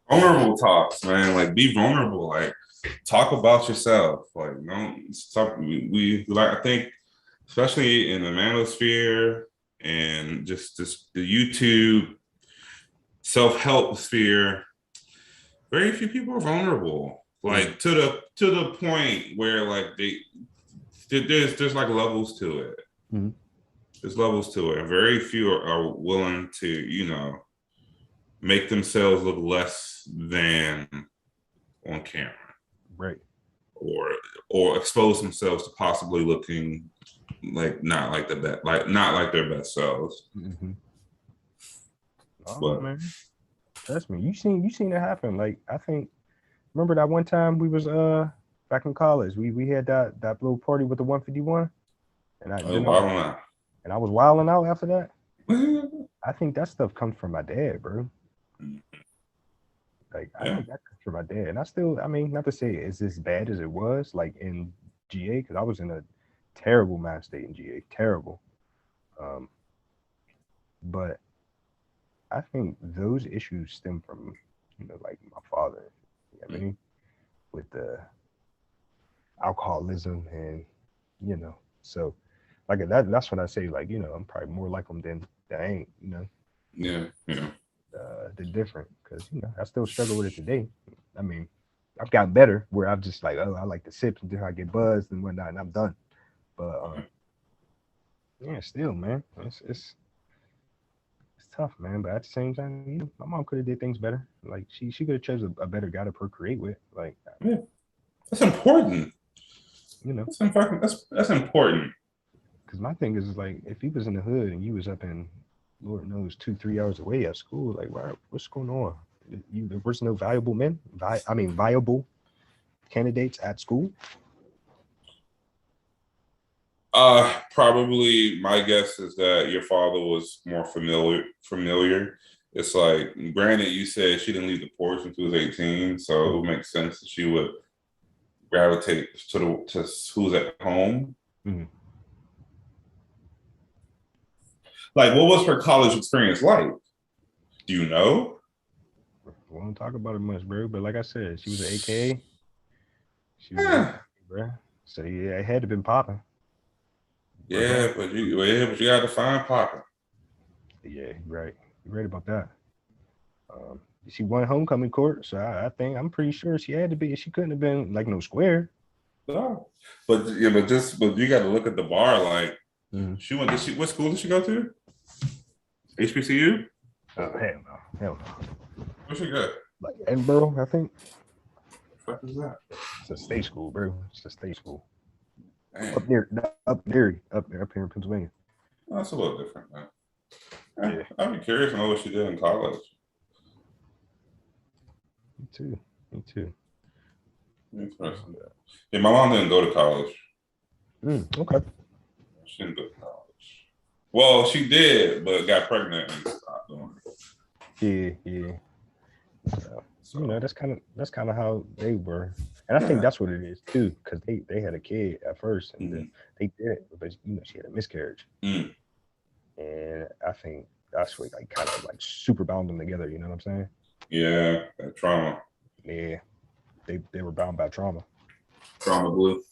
vulnerable talks, man. Like be vulnerable. Like talk about yourself. Like don't stop. We like I think, especially in the manosphere and just the YouTube self-help sphere, very few people are vulnerable. Like to the point where like there's like levels to it. There's levels to it. And very few are willing to, you know, make themselves look less than on camera. Right. or expose themselves to possibly looking like not like the best, like not like their best selves. Mm-hmm. Oh But man, trust me, you seen it happen. Like I think, remember that one time we was back in college, we had that little party with the 151, and I oh, then I I was don't know. and I was wilding out after that. I think that stuff comes from my dad, bro. Like I Yeah, think that comes from my dad, and I mean, not to say it's as bad as it was like in GA, because I was in a terrible mind state in GA, terrible. Um, but I think those issues stem from, like my father. You know what I mean, with the alcoholism and so like that's what I say. Like I'm probably more like them than I ain't. yeah, yeah, The different because I still struggle with it today. I mean, I've gotten better where I'm just like, oh, I like to sip until I get buzzed and whatnot, and I'm done. But yeah, still, man, it's tough, man. But at the same time, my mom could have did things better. Like she could have chose a better guy to procreate with. Like yeah. That's important. you know, That's important. because my thing is like if he was in the hood and you was up in Lord knows 2-3 hours away at school, like what's going on? There was no valuable men. Viable candidates at school. Probably my guess is that your father was more familiar. It's like, granted, you said she didn't leave the porch until she was 18, so it would make sense that she would gravitate to who's at home. Mm-hmm. Like, what was her college experience like? Do you know? We don't talk about it much, bro. But like I said, she was an AKA. She was an Yeah, AKA, bro. So yeah, it had to been popping. But but you got to find Papa. yeah, right. You're right about that. Um, she won homecoming court, so I think I'm pretty sure she had to be. She couldn't have been like no square. No, but yeah, but you got to look at the bar. Like, Mm-hmm. she went to what school did she go to? HBCU. Oh hell no, hell no. Where she go? Like Edinburgh, I think. What is that? It's a state school, bro. It's a state school Dang, up there, up here in Pennsylvania. that's a little different, man. Yeah, I'd be curious to know what she did in college. me too. Me too. Interesting. Yeah, my mom didn't go to college. Okay. She didn't go to college. Well, she did, but got pregnant and stopped doing it. Yeah, yeah. So, That's kind of how they were, and I think yeah. that's what it is too, because they had a kid at first, and then Mm, they did it, but she had a miscarriage, mm, and I think that's what like kind of like super bound them together. You know what I'm saying? yeah, that trauma. Yeah, they were bound by trauma. Trauma glue.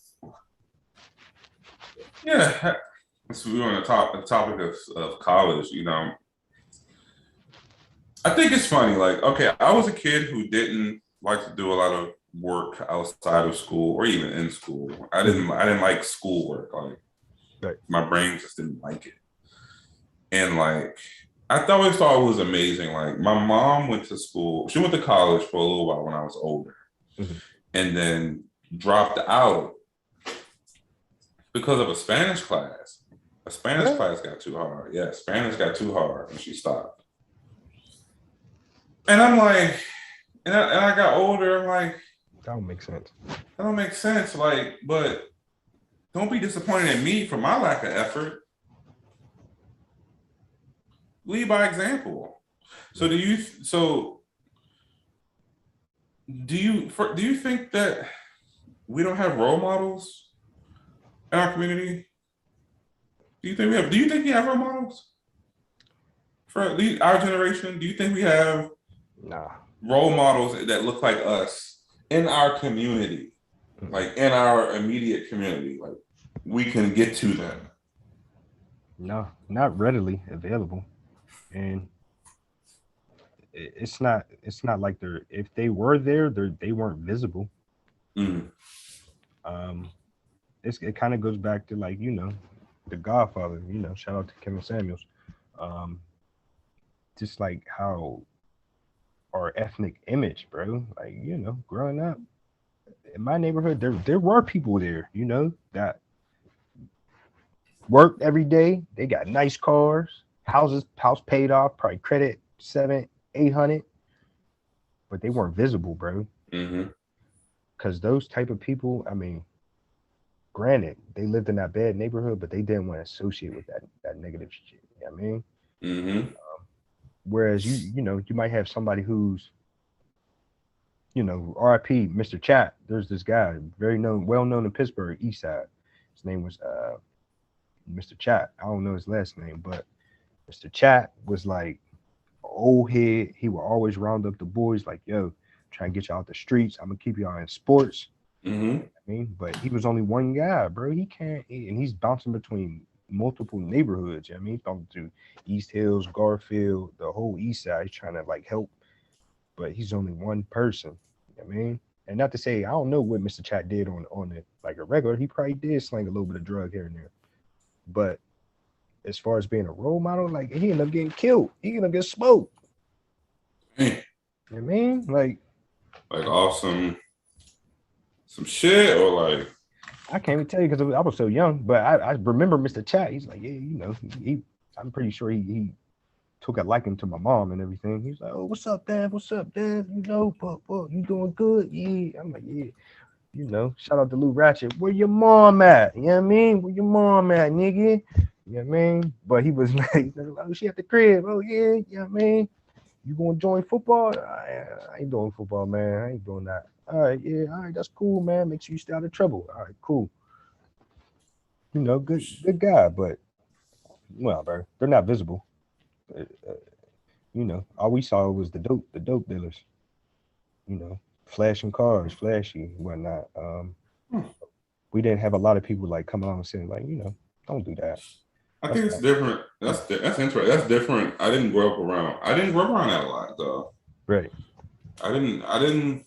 Yeah. So we were on the topic of college, I think it's funny. Like, okay, I was a kid who didn't like to do a lot of work outside of school or even in school. I didn't like schoolwork. Like, Right. my brain just didn't like it. And like, always thought it was amazing. Like, my mom went to school. She went to college for a little while when I was older, Mm-hmm. and then dropped out because of a Spanish class. A Spanish What? class got too hard. Yeah, Spanish got too hard, and she stopped. And I'm like, and I got older. I'm like, That don't make sense. that don't make sense. Like, but don't be disappointed in me for my lack of effort. Lead by example. So do you think that we don't have role models in our community? Do you think we have role models for our generation? Do you think we have Nah. role models that look like us in our community, like in our immediate community? Like, we can get to them. No, not readily available, and it's not like they're if they were there, they weren't visible. Mm, Um, it kind of goes back to like the Godfather. Shout out to Kevin Samuels. Um, just like how our ethnic image, bro. Like growing up, in my neighborhood, there were people there, you know, that worked every day. They got nice cars, house paid off, probably credit 700, 800, but they weren't visible, bro. Mm-hmm. Because those type of people, I mean, granted, they lived in that bad neighborhood, but they didn't want to associate with that negative shit. You know what I mean? Mm-hmm. Whereas you know, you might have somebody who's, you know, RIP, Mr. Chat. There's this guy, well known in Pittsburgh, East Side. His name was Mr. Chat. I don't know his last name, but Mr. Chat was like old head. He would always round up the boys like, yo, try and get y'all out the streets. I'm gonna keep y'all in sports. Mm-hmm. I mean, but he was only one guy, bro. He can't, and he's bouncing between multiple neighborhoods. You know what I mean, he's bouncing to East Hills, Garfield, the whole East Side. He's trying to like help, but he's only one person. You know what I mean, and not to say I don't know what Mr. Chat did on it like a regular. He probably did slang a little bit of drug here and there, but as far as being a role model, like he ended up getting killed. He ended up getting smoked. Man. You know what I mean, like awesome. Some shit or like I can't even tell you because I was so young, but I remember Mr. Chat. He's like, yeah, you know, I'm pretty sure he took a liking to my mom and everything. He's like, oh, what's up, Dad? What's up, Dad? You know, but you doing good? Yeah. I'm like, yeah. You know, shout out to Lou Ratchet. Where your mom at? You know what I mean? Where your mom at, nigga? You know what I mean? But he was like, oh, she at the crib. Oh, yeah. You know what I mean? You gonna join football? I ain't doing football, man. I ain't doing that. All right, yeah, all right, that's cool, man. Make sure you stay out of trouble. All right, cool. You know, good guy, but well, bro, they're not visible. Uh, uh, you know, all we saw was the dope dealers. You know, flashing cars, flashy, whatnot. We didn't have a lot of people like come along and saying like, you know, don't do that. I think it's different. That's interesting. That's different. I didn't grow up around that a lot though. Right. I didn't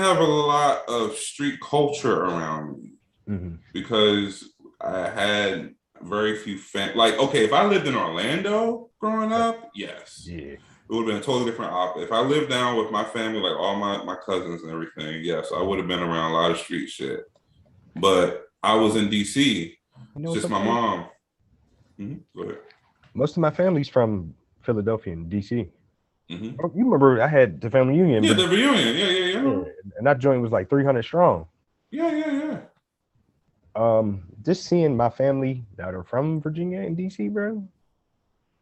have a lot of street culture around me because I had very few like, okay, if I lived in Orlando growing up, yes. Yeah. It would have been a totally different if I lived down with my family, like all my cousins and everything, yes, I would have been around a lot of street shit. But I was in DC. You know, just my mom. Go ahead. Most of my family's from Philadelphia and DC. You remember I had the family reunion. Yeah, the reunion. Yeah. And that joint was like 300 strong. Yeah. Just seeing my family that are from Virginia and DC, bro,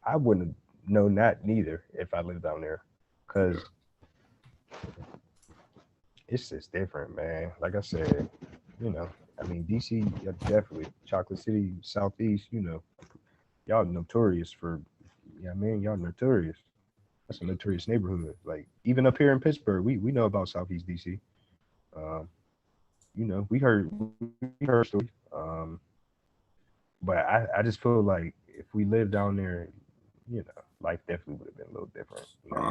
I wouldn't have known that neither if I lived down there, because it's just different, man. Like I said, you know, I mean, DC, definitely Chocolate City, Southeast, you know, y'all notorious for, you know what I mean? Y'all notorious. That's a notorious neighborhood. Like even up here in Pittsburgh, we know about Southeast DC. You know, we heard stories. But I just feel like if we lived down there, you know, life definitely would have been a little different. You know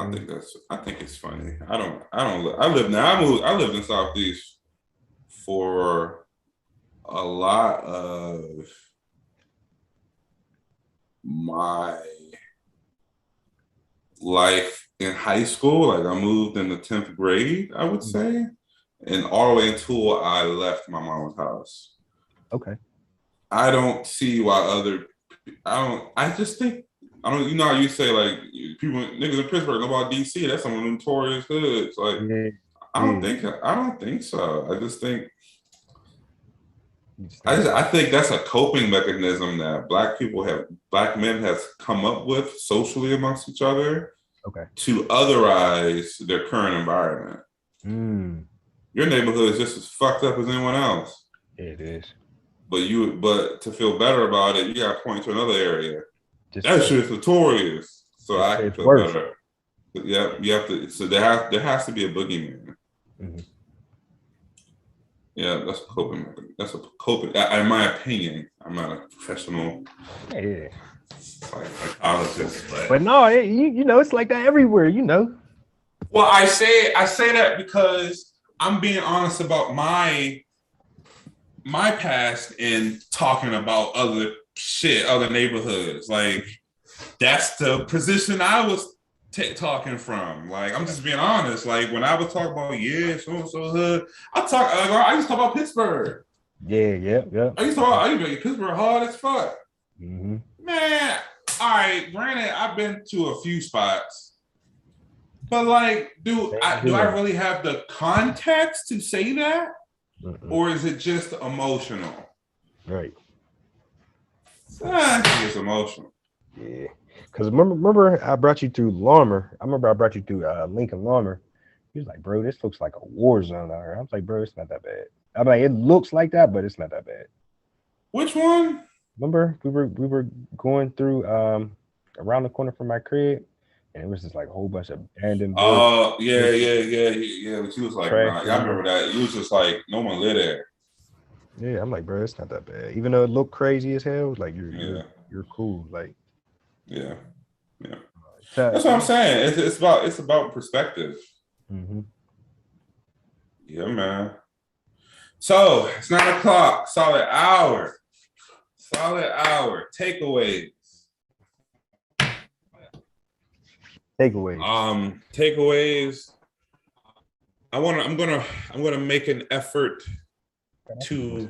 I think it's funny. I lived in Southeast for a lot of my life in high school. Like I moved in the 10th grade, I would say, and all the way until I left my mom's house. Okay. I don't see why I just think, you know how you say like people, niggas in Pittsburgh know about DC, that's some notorious hoods. Like, yeah. I don't think so. I just think, I think that's a coping mechanism that black men have come up with socially amongst each other. Okay. To otherize their current environment. Your neighborhood is just as fucked up as anyone else. It is. But to feel better about it, you gotta point to another area. That shit's notorious. So I can feel better. Yeah, you have to. So there has to be a boogeyman. Yeah, that's a coping. In my opinion, I'm not a professional. Yeah. Psychologist, but no, you know, it's like that everywhere. You know. Well, I say that because I'm being honest about my past and talking about other neighborhoods. Like that's the position I was talking from. Like, I'm just being honest. Like, when I was talking about, yeah, so and so hood, I used to talk about Pittsburgh. Yeah. I used to make Pittsburgh hard as fuck. Mm-hmm. Man, all right, granted, I've been to a few spots, but like, do I really have the context to say that? Or is it just emotional? Right. I think it's emotional. Yeah. Because remember, I brought you through Larmer. I remember I brought you through Lincoln Larmer. He was like, bro, this looks like a war zone out here. I was like, bro, it's not that bad. I'm like, it looks like that, but it's not that bad. Which one? Remember, we were going through around the corner from my crib, and it was just like a whole bunch of abandoned buildings. Oh, yeah. But she was like, nah, I remember that. It was just like no one lived there. Yeah, I'm like, bro, it's not that bad. Even though it looked crazy as hell, like you're cool. Like, yeah. That's what I'm saying. It's about perspective. Mm-hmm. Yeah, man. So it's 9:00. Solid hour. Takeaways. Takeaways. I'm gonna make an effort to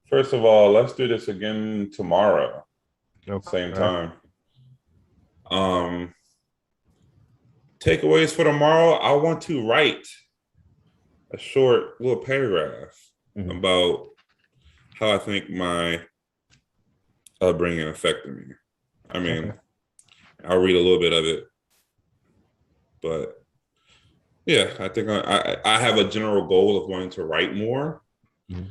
first of all, let's do this again tomorrow. Okay. Same time. Takeaways for tomorrow. I want to write a short little paragraph about how I think my upbringing affected me. I mean, I'll read a little bit of it, but yeah, I think I have a general goal of wanting to write more. Mm-hmm.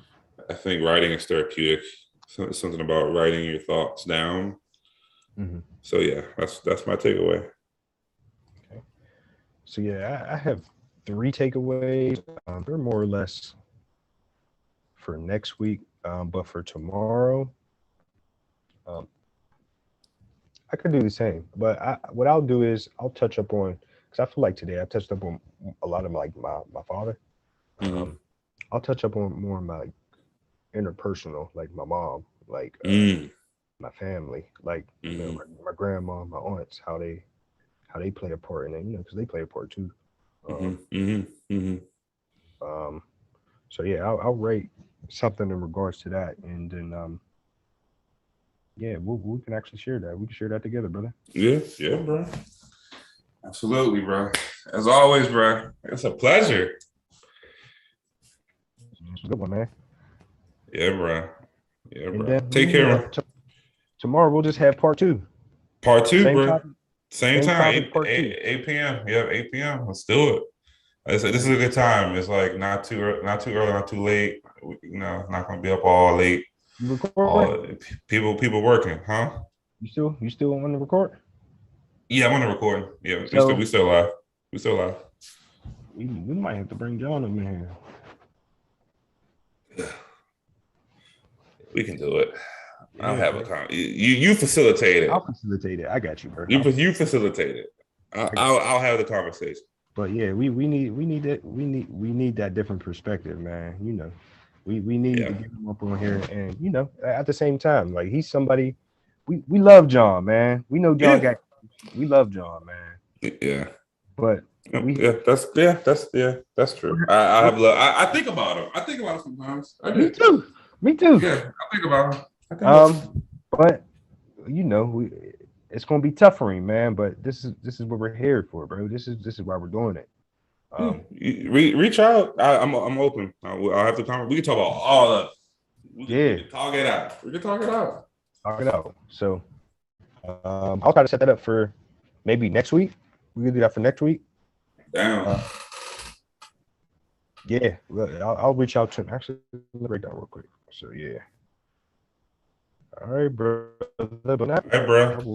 I think writing is therapeutic. Something about writing your thoughts down. Mm-hmm. So yeah, that's my takeaway. Okay. So yeah, I have 3 takeaways. They're more or less for next week, but for tomorrow, I could do the same. But what I'll do is I'll touch up on, because I feel like today I touched up on a lot of like my father. I'll touch up on more of my interpersonal, like my mom, like my family, like you know, my grandma, my aunts, how they play a part in it, you know, because they play a part too. So yeah, I'll rate something in regards to that, and then yeah, we can actually share that. We can share that together, brother. Yeah, bro. Absolutely, bro. As always, bro. It's a pleasure. It's a good one, man. Yeah, bro. And then take care. Tomorrow we'll just have part 2. Part 2, same bro. Topic, same time. Topic, 8 p.m. Yeah, 8 p.m. Let's do it. This is a good time. It's like not too early, not too late. You know, not gonna be up all late. People working, huh? You still want to record? Yeah, I'm on the recording. Yeah, so, we still live. We still live. We might have to bring John in here. We can do it. I'll have a con. You facilitate it. I'll facilitate it. I got you, bro. You facilitate it. I'll have the conversation. But yeah, we need that different perspective, man. You know, we need to get him up on here, and you know, at the same time, like he's somebody we love John, man. We know John we love John, man. Yeah. But that's true. I have love. I think about him. I think about him sometimes. Me too. Yeah, I think about him. But you know, it's gonna be tough for him, man. But this is what we're here for, bro. This is why we're doing it. Reach out. I'm open. I'll have to comment. We can talk about all of it. We can talk it out. Talk it out. So I'll try to set that up for maybe next week. We can do that for next week. Damn. Yeah, I'll reach out to him. Actually, let me break down real quick. So yeah. All right, bro. All right, bro.